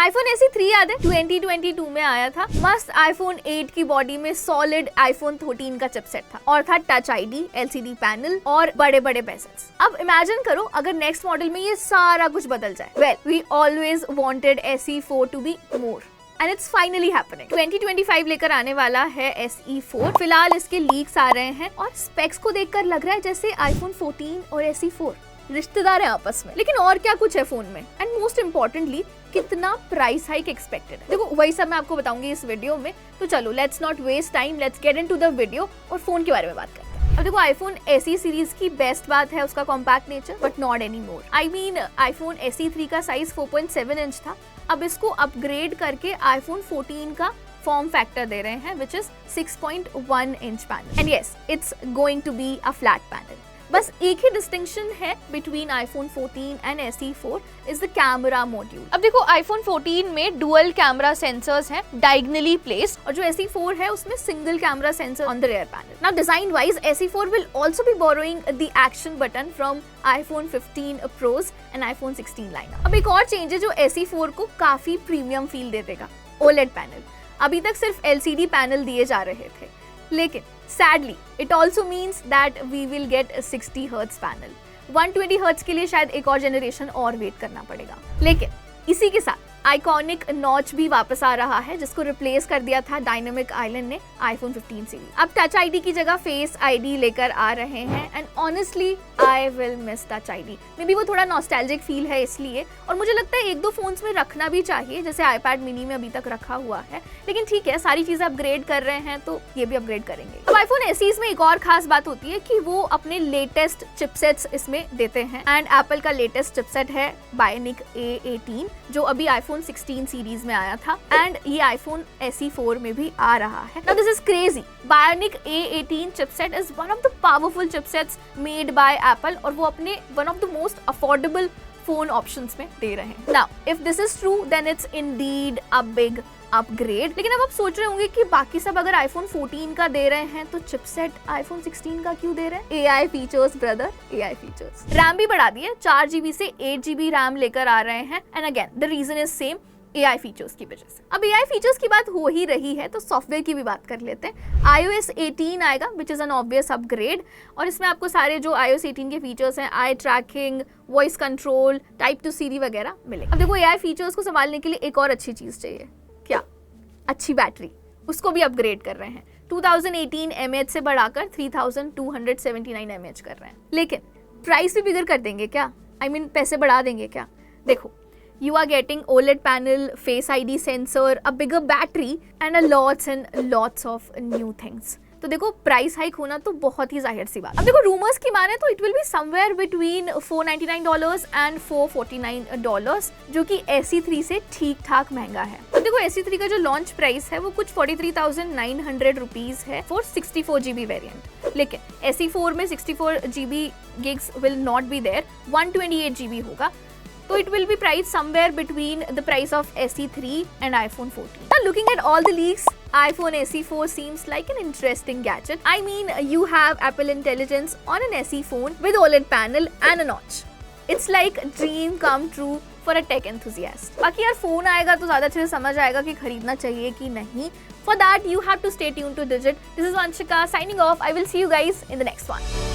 iPhone SE 3 याद है 2022 में आया था। मस्त iPhone 8 की बॉडी में सॉलिड iPhone 13 का चिपसेट था और था टच आईडी, LCD पैनल और बड़े बड़े बेजल्स। अब इमेजिन करो अगर नेक्स्ट मॉडल में ये सारा कुछ बदल जाए। Well, we always wanted SE4 to be more and it's finally happening। 2025 लेकर आने वाला है SE4। फिलहाल इसके लीक्स आ रहे हैं और स्पेक्स को देखकर लग रहा है जैसे iPhone 14 और SE4 रिश्तेदार हैं आपस में। लेकिन और क्या कुछ है फोन में, एंड मोस्ट इम्पोर्टेंटली कितना प्राइस हाइक एक्सपेक्टेड है। देखो वही सब मैं आपको बताऊंगी इस वीडियो में। तो चलो let's not waste time, let's get into the video और फोन के बारे में बात करते हैं। अब देखो iPhone SE सीरीज की बेस्ट बात है उसका compact nature, but not any more. I mean iPhone SE3 का साइज 4.7 इंच था, अब इसको अपग्रेड करके iPhone 14 का फॉर्म फैक्टर दे रहे हैं which is 6.1 inch panel, and yes it's going to be a flat panel. बस एक ही डिस्टिंक्शन है between iPhone 14 and SE4 is the camera module. अब देखो iPhone 14 में डुअल कैमरा सेंसर्स हैं डायगोनली प्लेस्ड, और जो SE4 है उसमें single camera sensor on the rear panel. Now design wise SE4 will also be borrowing the action button from iPhone 15 Pros and iPhone 16 lineup. अब एक और change है जो SE4 को काफी प्रीमियम फील दे देगा, OLED पैनल। अभी तक सिर्फ LCD पैनल दिए जा रहे थे, लेकिन sadly it also means that we will get a 60 Hz panel. 120 Hz के लिए शायद एक और जनरेशन और वेट करना पड़ेगा। लेकिन इसी के साथ आइकॉनिक नॉच भी वापस आ रहा है जिसको रिप्लेस कर दिया था डायनामिक आइलैंड ने iPhone 15 सीरीज। अब टच आईडी की जगह फेस आईडी लेकर आ रहे हैं, and honestly I will miss touch ID. May be वो थोड़ा नॉस्टैल्जिक फील है इसलिए, और मुझे लगता है एक दो फोन्स में रखना भी चाहिए, जैसे iPad मिनी में अभी तक रखा हुआ है। लेकिन ठीक है, सारी चीजें अपग्रेड कर रहे हैं तो ये भी अपग्रेड करेंगे। अब iPhone SE में एक और खास बात होती है कि वो अपने लेटेस्ट चिपसेट्स इसमें देते हैं, एंड एप्पल का लेटेस्ट चिपसेट है Bionic A18 जो अभी iPhone 16 सीरीज में आया था, एंड ये iPhone SE4 में भी आ रहा है। Now this is crazy। Bionic A18 chipset is one of the powerful chipsets made by Apple, और वो अपने one of the most affordable phone options में दे रहे हैं। Now if this is true then it's indeed a big upgrade. लेकिन अब आप सोच रहे होंगे कि बाकी सब अगर iPhone 14 का दे रहे हैं तो चिपसेट iPhone 16 का क्यों दे रहे हैं? AI features brother, AI features. RAM भी बढ़ा दी है, 4GB से 8GB रैम लेकर आ रहे हैं, and again the reason is same, AI features की वजह से। अब AI फीचर्स की बात हो ही रही है तो सॉफ्टवेयर की भी बात कर लेते हैं। iOS 18 आएगा which is an obvious upgrade, और इसमें आपको सारे जो iOS 18 के फीचर्स हैं, eye tracking, voice control, type to Siri वगैरह मिलेगा। अब देखो AI फीचर्स को संभालने के लिए एक और अच्छी चीज चाहिए, क्या? अच्छी बैटरी। उसको भी अपग्रेड कर रहे हैं, 2018 mAh से बढ़ाकर 3279 mAh कर रहे हैं। लेकिन प्राइस भी बिगर कर देंगे क्या? I mean, पैसे बढ़ा देंगे क्या? देखो, you are getting OLED panel, Face ID sensor, a bigger battery and a lots and lots of new things। तो देखो प्राइस हाइक होना तो बहुत ही जाहिर सी बात। अब देखो रूमर्स की माने तो it will be somewhere between $499 and $449, जो कि SE3 से ठीक ठाक महंगा है। अब देखो SE3 का जो लॉन्च प्राइस है वो कुछ 43,900 रुपीज है फॉर 64GB वेरिएंट। लेकिन SE4 में 64GB gigs will not be there, 128GB होगा। So it will be priced somewhere between the price of SE3 and iPhone 14. Now looking at all the leaks, iPhone SE4 seems like an interesting gadget. I mean, you have Apple Intelligence on an SE phone with OLED panel and a notch. It's like a dream come true for a tech enthusiast. बाकी यार phone आएगा तो ज्यादा अच्छे से समझ आएगा कि खरीदना चाहिए कि नहीं. For that you have to stay tuned to Digit. This is Vanshika signing off. I will see you guys in the next one.